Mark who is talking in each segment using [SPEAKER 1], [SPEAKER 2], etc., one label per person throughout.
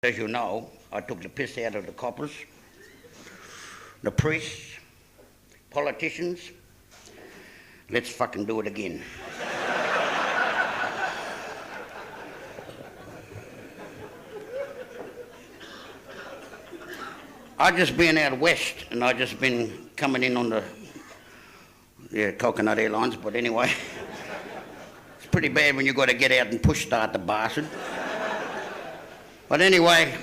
[SPEAKER 1] As you know, I took the piss out of the coppers, the priests, politicians. Let's fucking do it again. I just been out west and I just been coming in on the Coconut Airlines, but anyway, it's pretty bad when you got to get out and push start the bastard. But anyway,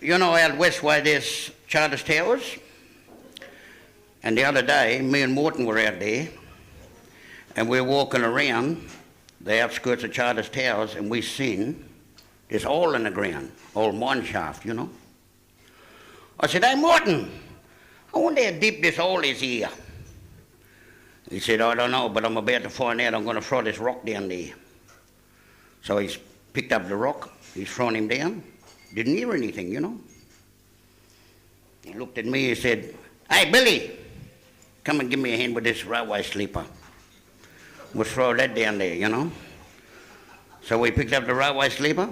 [SPEAKER 1] you know out west way there's Charters Towers, and the other day me and Morton were out there and we're walking around the outskirts of Charters Towers and we seen this hole in the ground, old mine shaft, you know. I said, "Hey Morton, I wonder how deep this hole is here." He said, "I don't know, but I'm about to find out. I'm going to throw this rock down there." So he's picked up the rock, he's thrown him down. Didn't hear anything, you know. He looked at me, he said, "Hey Billy, come and give me a hand with this railway sleeper. We'll throw that down there, you know." So we picked up the railway sleeper,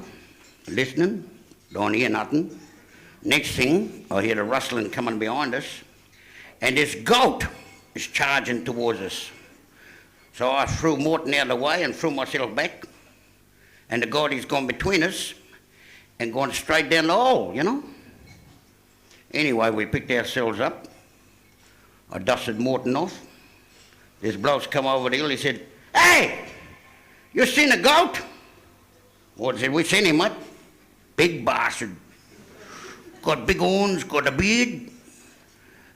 [SPEAKER 1] listening, don't hear nothing. Next thing, I hear the rustling coming behind us, and this goat is charging towards us. So I threw Morton out of the way and threw myself back, and the goat is gone between us and gone straight down the hole, you know. Anyway, we picked ourselves up. I dusted Morton off. This bloke's come over the hill, he said, "Hey, you seen a goat?" Morton said, "We seen him, mate. Big bastard. Got big horns, got a beard.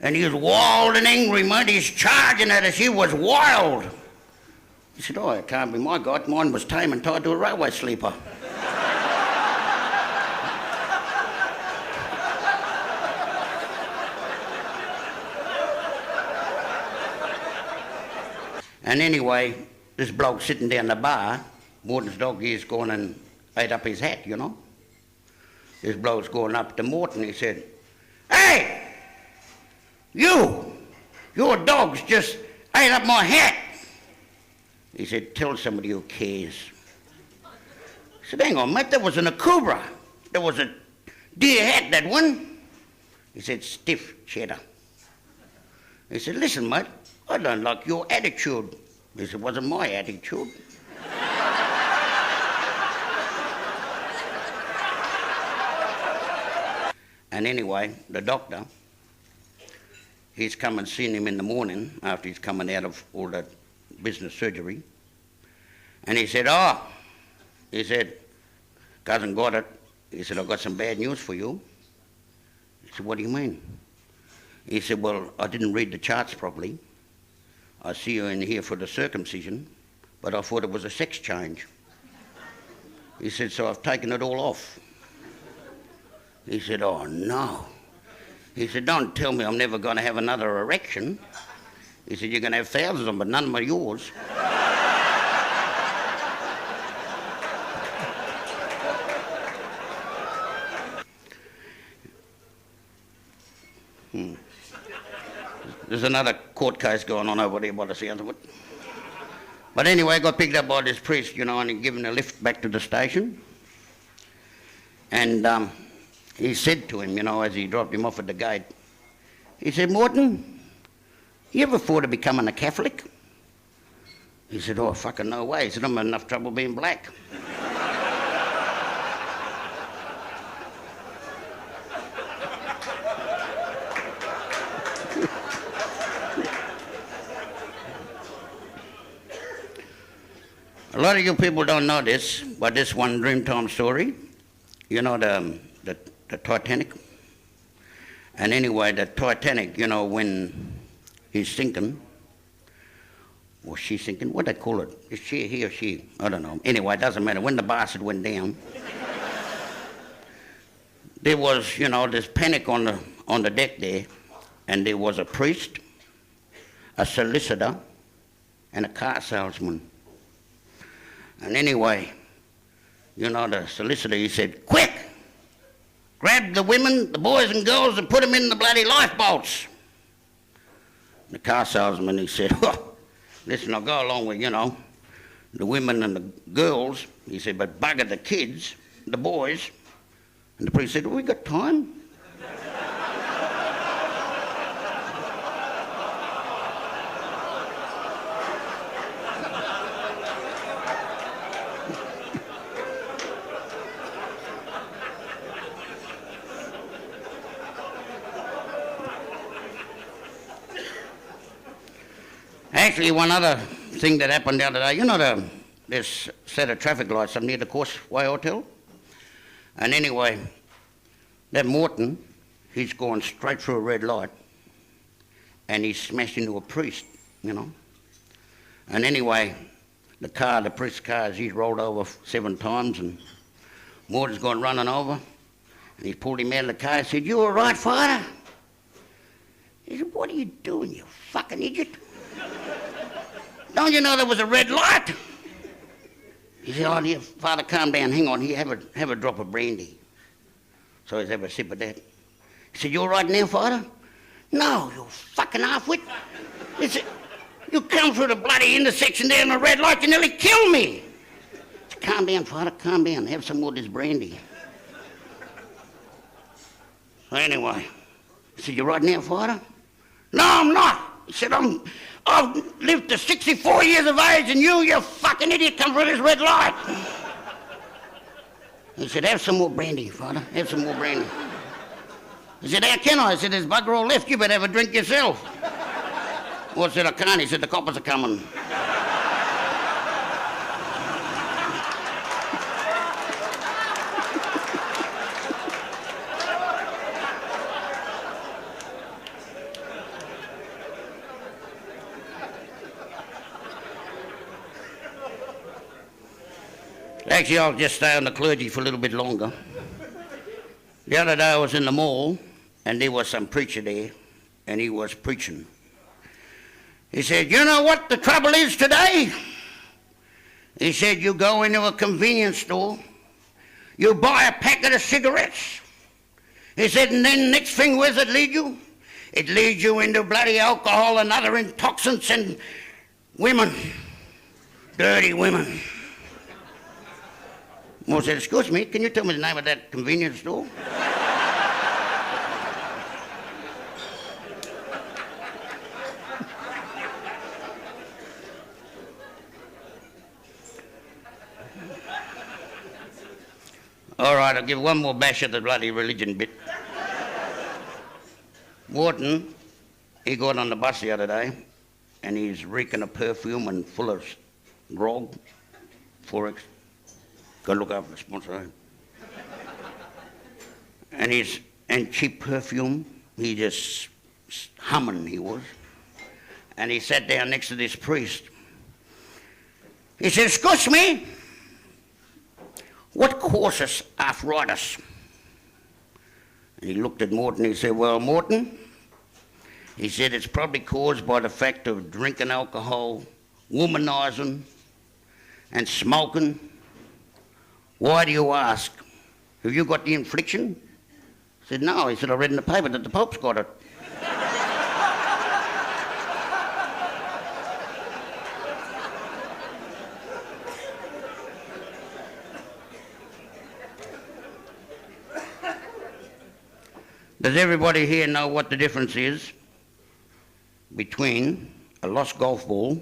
[SPEAKER 1] And he was wild and angry, mate. He's charging at us. He was wild." He said, "Oh, it can't be my goat. Mine was tame and tied to a railway sleeper." And anyway, this bloke sitting down the bar, Morton's dog, he's gone and ate up his hat, you know. This bloke's going up to Morton, he said, "Hey, your dog's just ate up my hat." He said, "Tell somebody who cares." I said, "Hang on, mate, that wasn't a cobra. That was a deer hat, that one." He said, "Stiff cheddar." He said, "Listen, mate, I don't like your attitude." He said, "It wasn't my attitude." And anyway, the doctor, he's come and seen him in the morning after he's coming out of all that business surgery. And he said, he said, "Cousin got it." He said, "I've got some bad news for you." He said, "What do you mean?" He said, "Well, I didn't read the charts properly. I see you in here for the circumcision, but I thought it was a sex change." He said, "So I've taken it all off." He said, "Oh no." He said, "Don't tell me I'm never going to have another erection." He said, "You're going to have thousands of them, but none of them are yours." There's another court case going on over there by the sound of it. But anyway, I got picked up by this priest, you know, and he given a lift back to the station. And he said to him, you know, as he dropped him off at the gate, he said, "Morton, you ever thought of becoming a Catholic?" He said, "Oh, fucking no way." He said, "I'm in enough trouble being black." A lot of you people don't know this, but this one Dreamtime story, you know, the Titanic. And anyway, the Titanic, you know, when he's sinking, or she's sinking, what do they call it? Is she, he or she? I don't know. Anyway, it doesn't matter. When the bastard went down, there was, you know, this panic on the deck there, and there was a priest, a solicitor, and a car salesman. And anyway, you know, the solicitor, he said, "Quick! Grab the women, the boys and girls, and put them in the bloody lifeboats." The car salesman, he said, "Oh, listen, I'll go along with, you know, the women and the girls." He said, "But bugger the kids, the boys, And the priest said, "Have we got time?" Actually, one other thing that happened the other day, this set of traffic lights up near the Causeway Hotel? And anyway, that Morton, he's gone straight through a red light and he's smashed into a priest, And anyway, the priest's car, he's rolled over 7 times and Morton's gone running over and he's pulled him out of the car and said, "You all right, Father?" He said, "What are you doing, you fucking idiot? Don't you know there was a red light?" He said, "Oh, dear, Father, calm down. Hang on here, have a drop of brandy." So he's have a sip of that. He said, "You all right now, Father?" "No, you fucking half-wit." He said, "You come through the bloody intersection there in the red light, you nearly killed me." He said, "Calm down, Father, calm down. Have some more of this brandy." So anyway, he said, "You right now, Father?" "No, I'm not." He said, "I've lived to 64 years of age and you fucking idiot, come through this red light." He said, "Have some more brandy, Father, have some more brandy." He said, "How can I?" He said, "There's bugger all left, you better have a drink yourself." Well, I said, "I can't." He said, "The coppers are coming." Actually, I'll just stay on the clergy for a little bit longer. The other day I was in the mall and there was some preacher there and he was preaching. He said, "You know what the trouble is today?" He said, "You go into a convenience store, you buy a packet of cigarettes." He said, "And then next thing, where's it lead you? It leads you into bloody alcohol and other intoxicants and women, dirty women." Well, I said, "Excuse me, can you tell me the name of that convenience store?" All right, I'll give one more bash at the bloody religion bit. Morton, he got on the bus the other day and he's reeking of perfume and full of grog, Forex. Got to look after the sponsor. And cheap perfume. He just humming, he was. And he sat down next to this priest. He said, "Excuse me, what causes arthritis?" And he looked at Morton. He said, "Well, Morton," he said, "it's probably caused by the fact of drinking alcohol, womanising, and smoking." "Why do you ask? Have you got the infliction?" I said, "No." He said, "I read in the paper that the Pope's got it." Does everybody here know what the difference is between a lost golf ball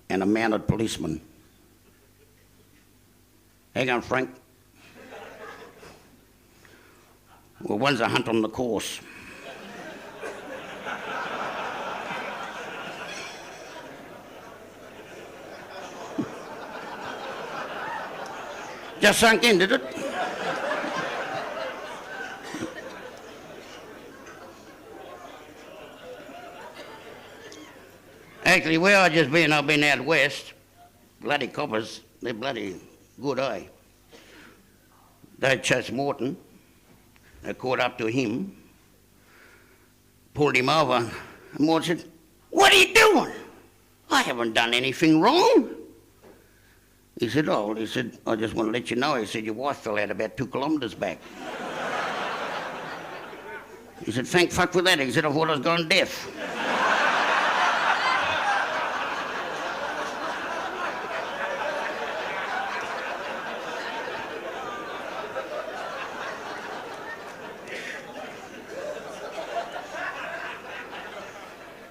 [SPEAKER 1] and a mounted policeman? Hang on, Frank. Well, one's a hunt on the course. Just sunk in, did it? Actually, where I've been out west. Bloody coppers, they're bloody good, eh? They chased Morton. They caught up to him, pulled him over, and Morton said, "What are you doing? I haven't done anything wrong." He said, "Oh," he said, "I just want to let you know," he said, "your wife fell out about 2 kilometres back." He said, "Thank fuck for that." He said, "I thought I was going deaf."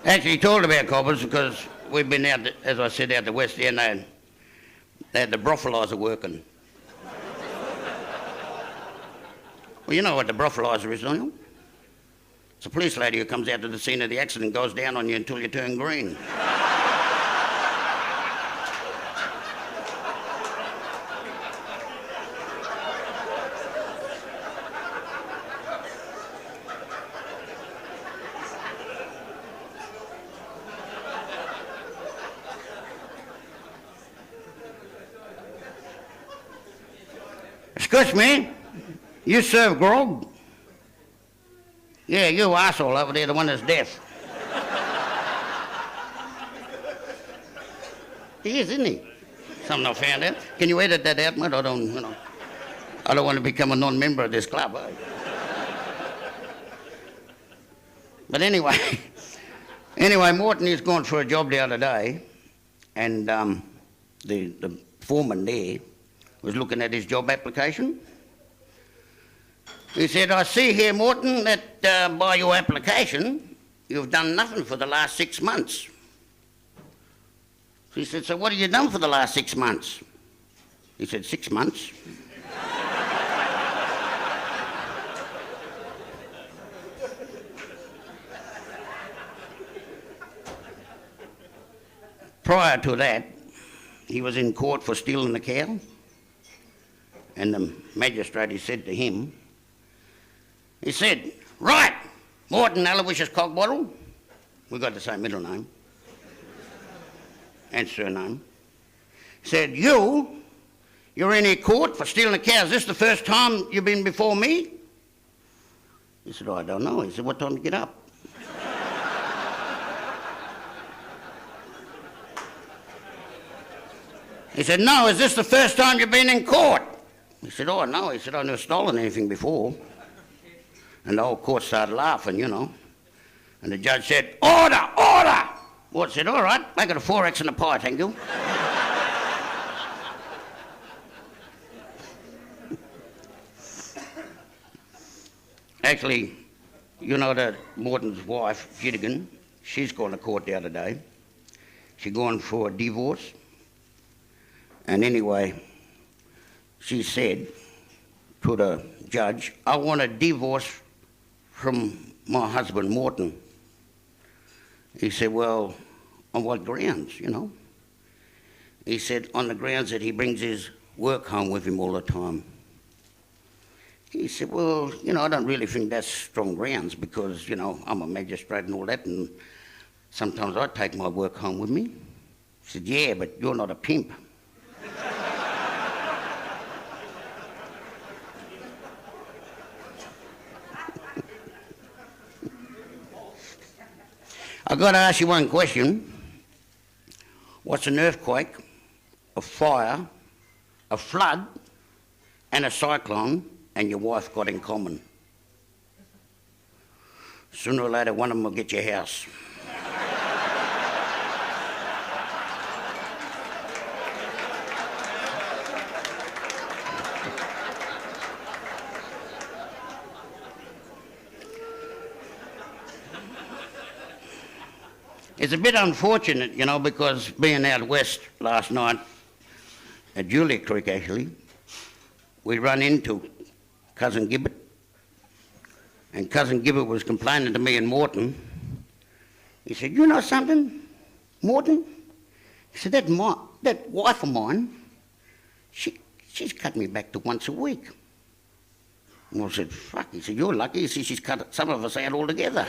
[SPEAKER 1] Actually, he told about coppers because we've been out, as I said, out the west end, they had the breathalyzer working. Well, you know what the breathalyzer is, don't you? It's a police lady who comes out to the scene of the accident and goes down on you until you turn green. Excuse me, you serve grog? Yeah, you arsehole over there, the one that's deaf. He is, isn't he? Something I found out. Can you edit that out, mate? I don't want to become a non-member of this club. But anyway, Morton is gone for a job the other day, and the foreman there was looking at his job application. He said, I see here, Morton, that by your application, you've done nothing for the last 6 months. He said, so what have you done for the last 6 months? He said, 6 months. Prior to that, he was in court for stealing a cow, and the magistrate, he said to him, he said, right, Morton Aloysius Cockbottle, we got the same middle name and surname, said, you're in a court for stealing a cow. Is this the first time you've been before me? He said, I don't know. He said, what time do you get up? He said, no, is this the first time you've been in court? He said, oh, no. He said, I've never stolen anything before. And the whole court started laughing, And the judge said, order, order! Ward said, all right, make it a 4X and a pie, thank you. Actually, that Morton's wife, Finnegan, she's gone to court the other day. She gone for a divorce. And anyway, she said to the judge, I want a divorce from my husband, Morton. He said, well, on what grounds, He said, on the grounds that he brings his work home with him all the time. He said, well, I don't really think that's strong grounds because, I'm a magistrate and all that, and sometimes I take my work home with me. He said, yeah, but you're not a pimp. I've got to ask you one question. What's an earthquake, a fire, a flood, and a cyclone, and your wife got in common? Sooner or later, one of them will get your house. It's a bit unfortunate, because being out west last night at Julia Creek, actually, we run into Cousin Gibbet. And Cousin Gibbet was complaining to me and Morton. He said, you know something, Morton? He said, that wife of mine, she's cut me back to once a week. And I said, fuck. He said, you're lucky. He said, she's cut some of us out altogether.